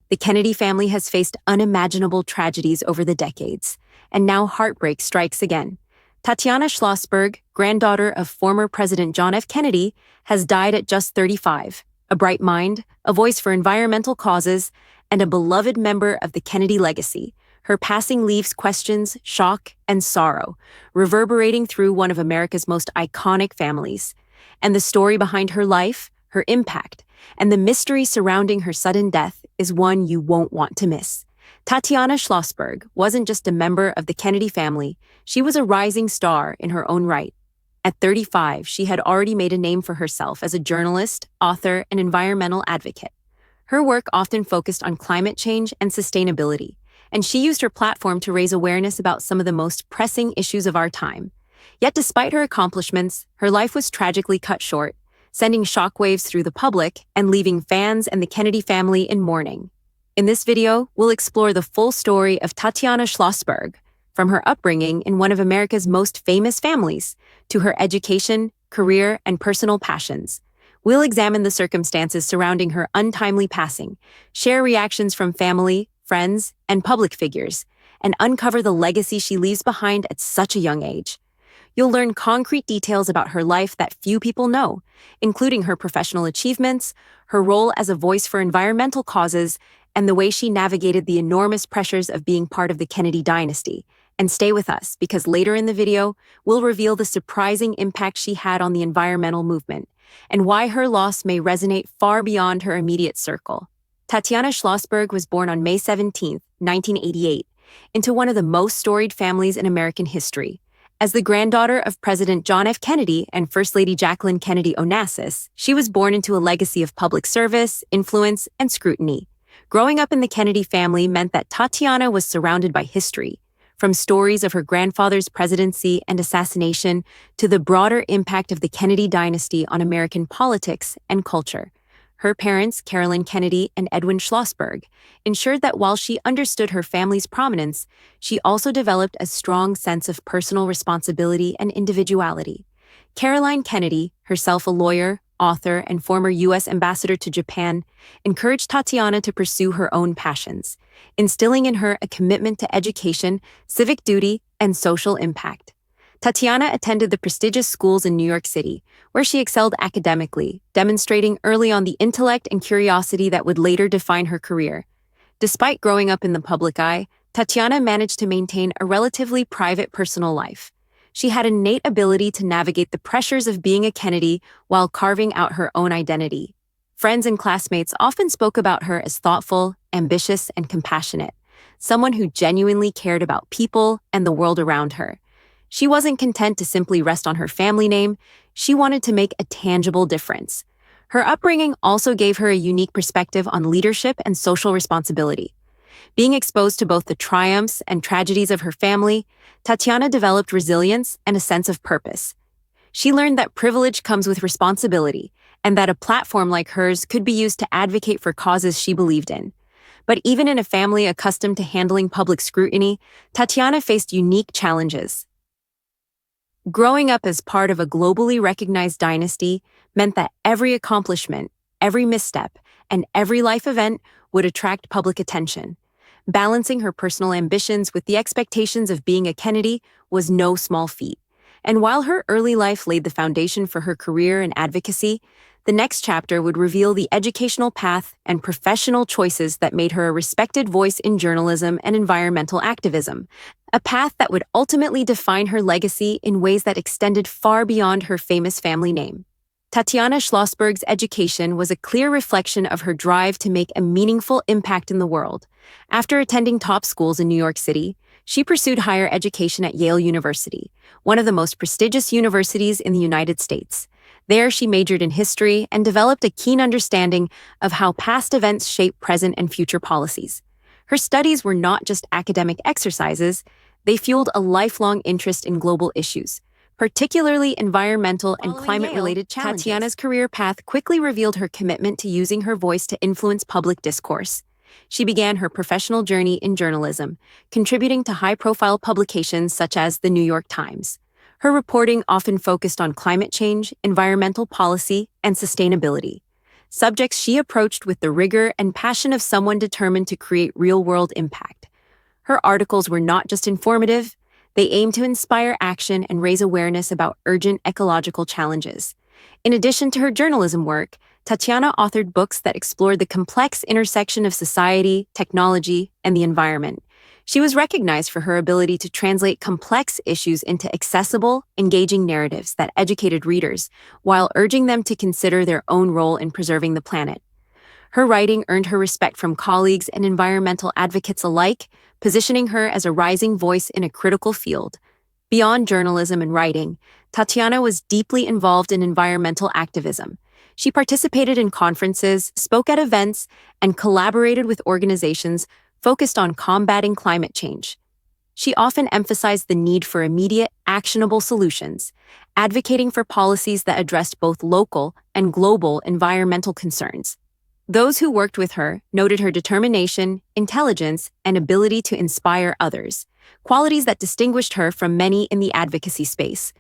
The Kennedy family has faced unimaginable tragedies over the decades, and now heartbreak strikes again. Tatiana Schlossberg, granddaughter of former President John F. Kennedy, has died at just 35. A bright mind, a voice for environmental causes, and a beloved member of the Kennedy legacy. Her passing leaves questions, shock, and sorrow, reverberating through one of America's most iconic families. And the story behind her life, her impact, and the mystery surrounding her sudden death is one you won't want to miss. Tatiana Schlossberg wasn't just a member of the Kennedy family, she was a rising star in her own right. At 35, she had already made a name for herself as a journalist, author, and environmental advocate. Her work often focused on climate change and sustainability, and she used her platform to raise awareness about some of the most pressing issues of our time. Yet despite her accomplishments, her life was tragically cut short, sending shockwaves through the public and leaving fans and the Kennedy family in mourning. In this video, we'll explore the full story of Tatiana Schlossberg, from her upbringing in one of America's most famous families to her education, career, and personal passions. We'll examine the circumstances surrounding her untimely passing, share reactions from family, friends, and public figures, and uncover the legacy she leaves behind at such a young age. You'll learn concrete details about her life that few people know, including her professional achievements, her role as a voice for environmental causes, and the way she navigated the enormous pressures of being part of the Kennedy dynasty. And stay with us, because later in the video, we'll reveal the surprising impact she had on the environmental movement, and why her loss may resonate far beyond her immediate circle. Tatiana Schlossberg was born on May 17, 1988, into one of the most storied families in American history. As the granddaughter of President John F. Kennedy and First Lady Jacqueline Kennedy Onassis, she was born into a legacy of public service, influence, and scrutiny. Growing up in the Kennedy family meant that Tatiana was surrounded by history, from stories of her grandfather's presidency and assassination to the broader impact of the Kennedy dynasty on American politics and culture. Her parents, Carolyn Kennedy and Edwin Schlossberg, ensured that while she understood her family's prominence, she also developed a strong sense of personal responsibility and individuality. Caroline Kennedy, herself a lawyer, author, and former U.S. ambassador to Japan, encouraged Tatiana to pursue her own passions, instilling in her a commitment to education, civic duty, and social impact. Tatiana attended the prestigious schools in New York City, where she excelled academically, demonstrating early on the intellect and curiosity that would later define her career. Despite growing up in the public eye, Tatiana managed to maintain a relatively private personal life. She had an innate ability to navigate the pressures of being a Kennedy while carving out her own identity. Friends and classmates often spoke about her as thoughtful, ambitious, and compassionate, someone who genuinely cared about people and the world around her. She wasn't content to simply rest on her family name, she wanted to make a tangible difference. Her upbringing also gave her a unique perspective on leadership and social responsibility. Being exposed to both the triumphs and tragedies of her family, Tatiana developed resilience and a sense of purpose. She learned that privilege comes with responsibility, and that a platform like hers could be used to advocate for causes she believed in. But even in a family accustomed to handling public scrutiny, Tatiana faced unique challenges. Growing up as part of a globally recognized dynasty meant that every accomplishment, every misstep, and every life event would attract public attention. Balancing her personal ambitions with the expectations of being a Kennedy was no small feat. And while her early life laid the foundation for her career in advocacy, the next chapter would reveal the educational path and professional choices that made her a respected voice in journalism and environmental activism, a path that would ultimately define her legacy in ways that extended far beyond her famous family name. Tatiana Schlossberg's education was a clear reflection of her drive to make a meaningful impact in the world. After attending top schools in New York City, she pursued higher education at Yale University, one of the most prestigious universities in the United States. There, she majored in history and developed a keen understanding of how past events shape present and future policies. Her studies were not just academic exercises, they fueled a lifelong interest in global issues, particularly environmental and climate-related challenges. Tatiana's career path quickly revealed her commitment to using her voice to influence public discourse. She began her professional journey in journalism, contributing to high-profile publications such as the New York Times. Her reporting often focused on climate change, environmental policy, and sustainability. subjects she approached with the rigor and passion of someone determined to create real-world impact. Her articles were not just informative, they aimed to inspire action and raise awareness about urgent ecological challenges. In addition to her journalism work, Tatiana authored books that explored the complex intersection of society, technology, and the environment. She was recognized for her ability to translate complex issues into accessible, engaging narratives that educated readers, while urging them to consider their own role in preserving the planet. Her writing earned her respect from colleagues and environmental advocates alike, positioning her as a rising voice in a critical field. Beyond journalism and writing, Tatiana was deeply involved in environmental activism. She participated in conferences, spoke at events, and collaborated with organizations focused on combating climate change. She often emphasized the need for immediate, actionable solutions, advocating for policies that addressed both local and global environmental concerns. Those who worked with her noted her determination, intelligence, and ability to inspire others, qualities that distinguished her from many in the advocacy space.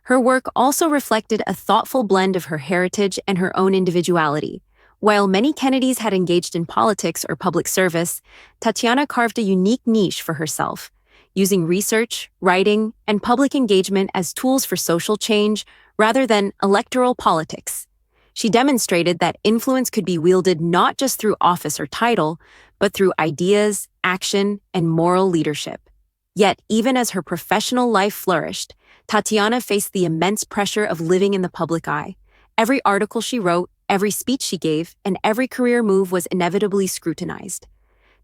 Her work also reflected a thoughtful blend of her heritage and her own individuality. While many Kennedys had engaged in politics or public service, Tatiana carved a unique niche for herself, using research, writing, and public engagement as tools for social change rather than electoral politics. She demonstrated that influence could be wielded not just through office or title, but through ideas, action, and moral leadership. Yet, even as her professional life flourished, Tatiana faced the immense pressure of living in the public eye. Every article she wrote, every speech she gave, and every career move was inevitably scrutinized.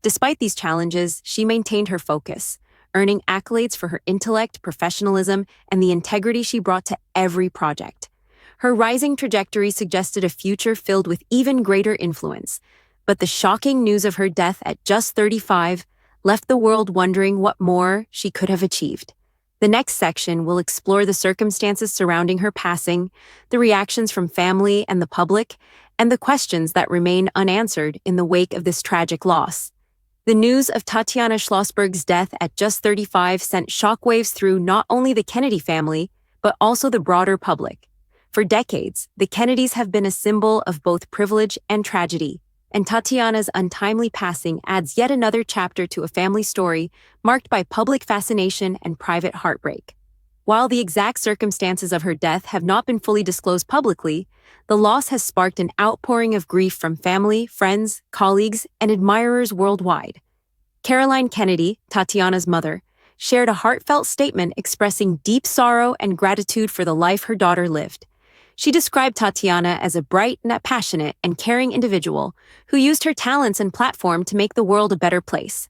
Despite these challenges, she maintained her focus, earning accolades for her intellect, professionalism, and the integrity she brought to every project. Her rising trajectory suggested a future filled with even greater influence, but the shocking news of her death at just 35 left the world wondering what more she could have achieved. The next section will explore the circumstances surrounding her passing, the reactions from family and the public, and the questions that remain unanswered in the wake of this tragic loss. The news of Tatiana Schlossberg's death at just 35 sent shockwaves through not only the Kennedy family, but also the broader public. For decades, the Kennedys have been a symbol of both privilege and tragedy, and Tatiana's untimely passing adds yet another chapter to a family story marked by public fascination and private heartbreak. While the exact circumstances of her death have not been fully disclosed publicly, the loss has sparked an outpouring of grief from family, friends, colleagues, and admirers worldwide. Caroline Kennedy, Tatiana's mother, shared a heartfelt statement expressing deep sorrow and gratitude for the life her daughter lived. She described Tatiana as a bright, passionate, and caring individual who used her talents and platform to make the world a better place.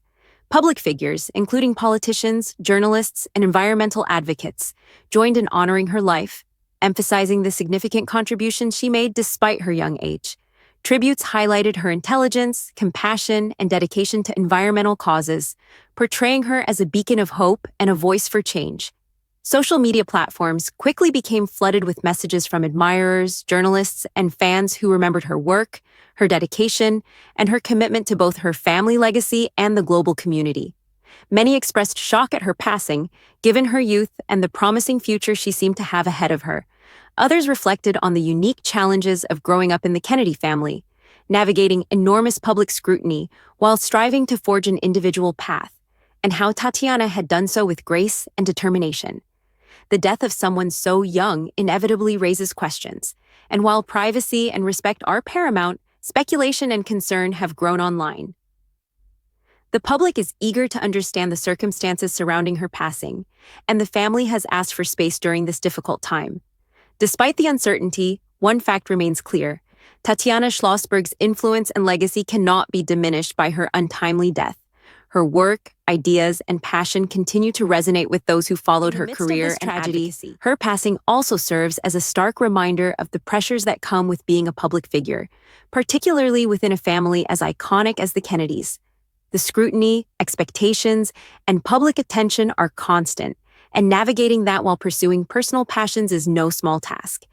Public figures, including politicians, journalists, and environmental advocates, joined in honoring her life, emphasizing the significant contributions she made despite her young age. Tributes highlighted her intelligence, compassion, and dedication to environmental causes, portraying her as a beacon of hope and a voice for change. Social media platforms quickly became flooded with messages from admirers, journalists, and fans who remembered her work, her dedication, and her commitment to both her family legacy and the global community. Many expressed shock at her passing, given her youth and the promising future she seemed to have ahead of her. Others reflected on the unique challenges of growing up in the Kennedy family, navigating enormous public scrutiny while striving to forge an individual path, and how Tatiana had done so with grace and determination. The death of someone so young inevitably raises questions, and while privacy and respect are paramount, speculation and concern have grown online. The public is eager to understand the circumstances surrounding her passing, and the family has asked for space during this difficult time. Despite the uncertainty, one fact remains clear: Tatiana Schlossberg's influence and legacy cannot be diminished by her untimely death. Her work, ideas, and passion continue to resonate with those who followed her career and advocacy. Her passing also serves as a stark reminder of the pressures that come with being a public figure, particularly within a family as iconic as the Kennedys. The scrutiny, expectations, and public attention are constant, and navigating that while pursuing personal passions is no small task.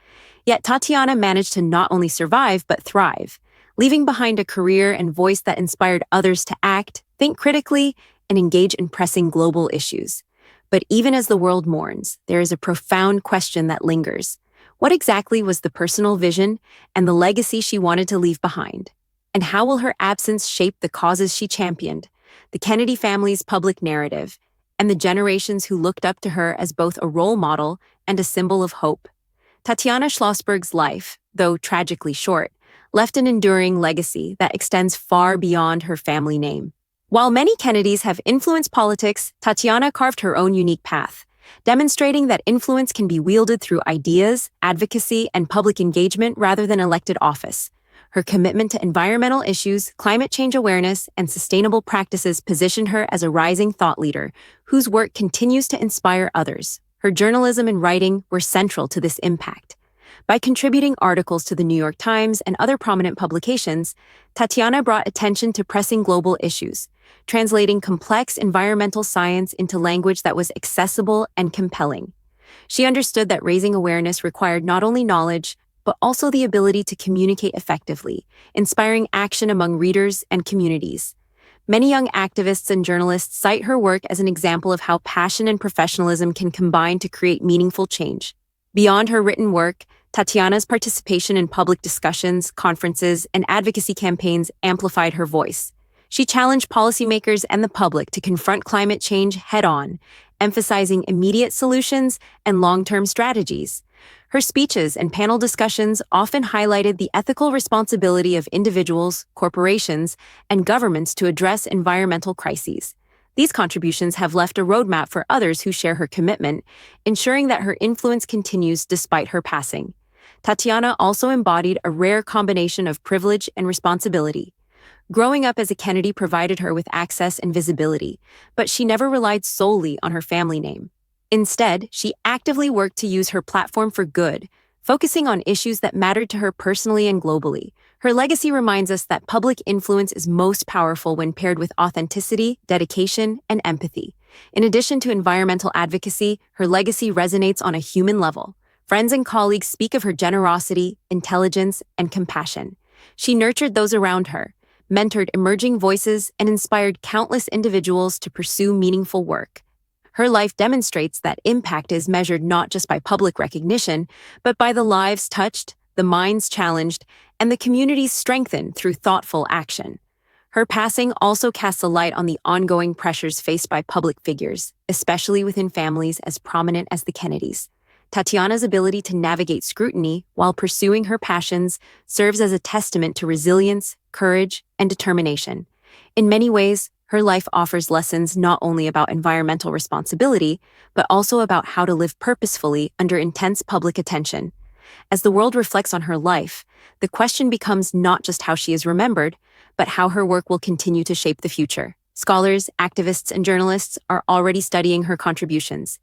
Yet Tatiana managed to not only survive but thrive, leaving behind a career and voice that inspired others to act, think critically, and engage in pressing global issues. But even as the world mourns, there is a profound question that lingers. What exactly was the personal vision and the legacy she wanted to leave behind? And how will her absence shape the causes she championed, the Kennedy family's public narrative, and the generations who looked up to her as both a role model and a symbol of hope? Tatiana Schlossberg's life, though tragically short, left an enduring legacy that extends far beyond her family name. While many Kennedys have influenced politics, Tatiana carved her own unique path, demonstrating that influence can be wielded through ideas, advocacy, and public engagement rather than elected office. Her commitment to environmental issues, climate change awareness, and sustainable practices positioned her as a rising thought leader whose work continues to inspire others. Her journalism and writing were central to this impact. By contributing articles to the New York Times and other prominent publications, Tatiana brought attention to pressing global issues, translating complex environmental science into language that was accessible and compelling. She understood that raising awareness required not only knowledge, but also the ability to communicate effectively, inspiring action among readers and communities. Many young activists and journalists cite her work as an example of how passion and professionalism can combine to create meaningful change. Beyond her written work, Tatiana's participation in public discussions, conferences, and advocacy campaigns amplified her voice. She challenged policymakers and the public to confront climate change head-on, emphasizing immediate solutions and long-term strategies. Her speeches and panel discussions often highlighted the ethical responsibility of individuals, corporations, and governments to address environmental crises. These contributions have left a roadmap for others who share her commitment, ensuring that her influence continues despite her passing. Tatiana also embodied a rare combination of privilege and responsibility. Growing up as a Kennedy provided her with access and visibility, but she never relied solely on her family name. Instead, she actively worked to use her platform for good, focusing on issues that mattered to her personally and globally. Her legacy reminds us that public influence is most powerful when paired with authenticity, dedication, and empathy. In addition to environmental advocacy, her legacy resonates on a human level. Friends and colleagues speak of her generosity, intelligence, and compassion. She nurtured those around her, mentored emerging voices, and inspired countless individuals to pursue meaningful work. Her life demonstrates that impact is measured not just by public recognition, but by the lives touched, the minds challenged, and the communities strengthened through thoughtful action. Her passing also casts a light on the ongoing pressures faced by public figures, especially within families as prominent as the Kennedys. Tatiana's ability to navigate scrutiny while pursuing her passions serves as a testament to resilience, courage, and determination. In many ways, her life offers lessons not only about environmental responsibility, but also about how to live purposefully under intense public attention. As the world reflects on her life, the question becomes not just how she is remembered, but how her work will continue to shape the future. Scholars, activists, and journalists are already studying her contributions,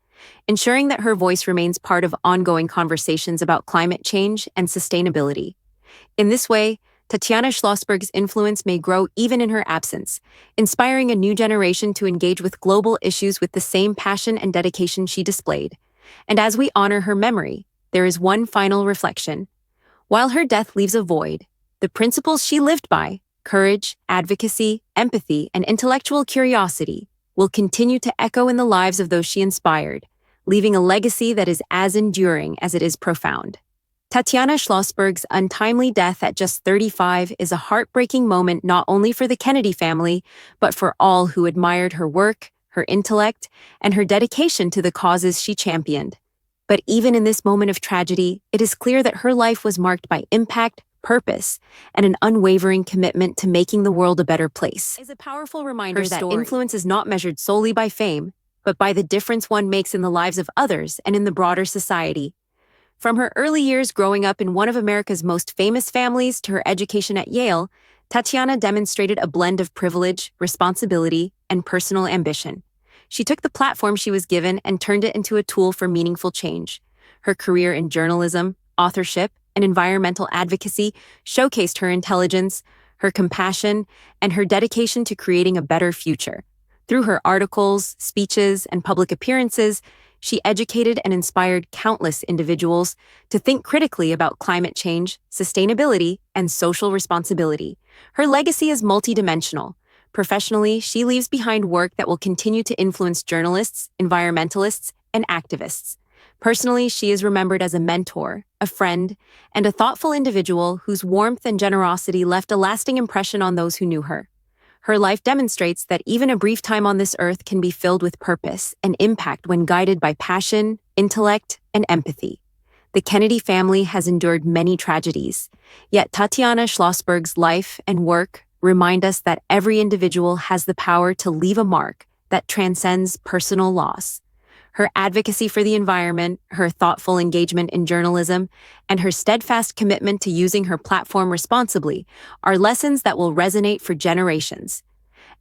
ensuring that her voice remains part of ongoing conversations about climate change and sustainability. In this way, Tatiana Schlossberg's influence may grow even in her absence, inspiring a new generation to engage with global issues with the same passion and dedication she displayed. And as we honor her memory, there is one final reflection. While her death leaves a void, the principles she lived by, courage, advocacy, empathy, and intellectual curiosity, will continue to echo in the lives of those she inspired, leaving a legacy that is as enduring as it is profound. Tatiana Schlossberg's untimely death at just 35 is a heartbreaking moment not only for the Kennedy family, but for all who admired her work, her intellect, and her dedication to the causes she championed. But even in this moment of tragedy, it is clear that her life was marked by impact, purpose, and an unwavering commitment to making the world a better place. It is a powerful reminder that influence is not measured solely by fame, but by the difference one makes in the lives of others and in the broader society. From her early years growing up in one of America's most famous families to her education at Yale, Tatiana demonstrated a blend of privilege, responsibility, and personal ambition. She took the platform she was given and turned it into a tool for meaningful change. Her career in journalism, authorship, and environmental advocacy showcased her intelligence, her compassion, and her dedication to creating a better future. Through her articles, speeches, and public appearances, she educated and inspired countless individuals to think critically about climate change, sustainability, and social responsibility. Her legacy is multidimensional. Professionally, she leaves behind work that will continue to influence journalists, environmentalists, and activists. Personally, she is remembered as a mentor, a friend, and a thoughtful individual whose warmth and generosity left a lasting impression on those who knew her. Her life demonstrates that even a brief time on this earth can be filled with purpose and impact when guided by passion, intellect, and empathy. The Kennedy family has endured many tragedies, yet Tatiana Schlossberg's life and work remind us that every individual has the power to leave a mark that transcends personal loss. Her advocacy for the environment, her thoughtful engagement in journalism, and her steadfast commitment to using her platform responsibly are lessons that will resonate for generations.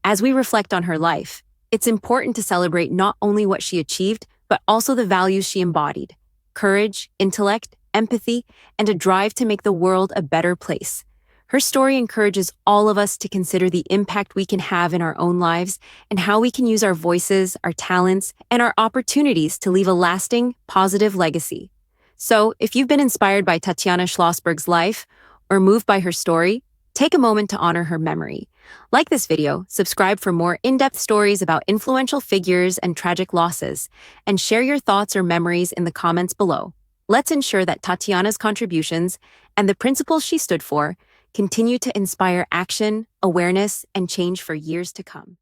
As we reflect on her life, it's important to celebrate not only what she achieved, but also the values she embodied: courage, intellect, empathy, and a drive to make the world a better place. Her story encourages all of us to consider the impact we can have in our own lives and how we can use our voices, our talents, and our opportunities to leave a lasting, positive legacy. So, if you've been inspired by Tatiana Schlossberg's life or moved by her story, take a moment to honor her memory. Like this video, subscribe for more in-depth stories about influential figures and tragic losses, and share your thoughts or memories in the comments below. Let's ensure that Tatiana's contributions and the principles she stood for continue to inspire action, awareness, and change for years to come.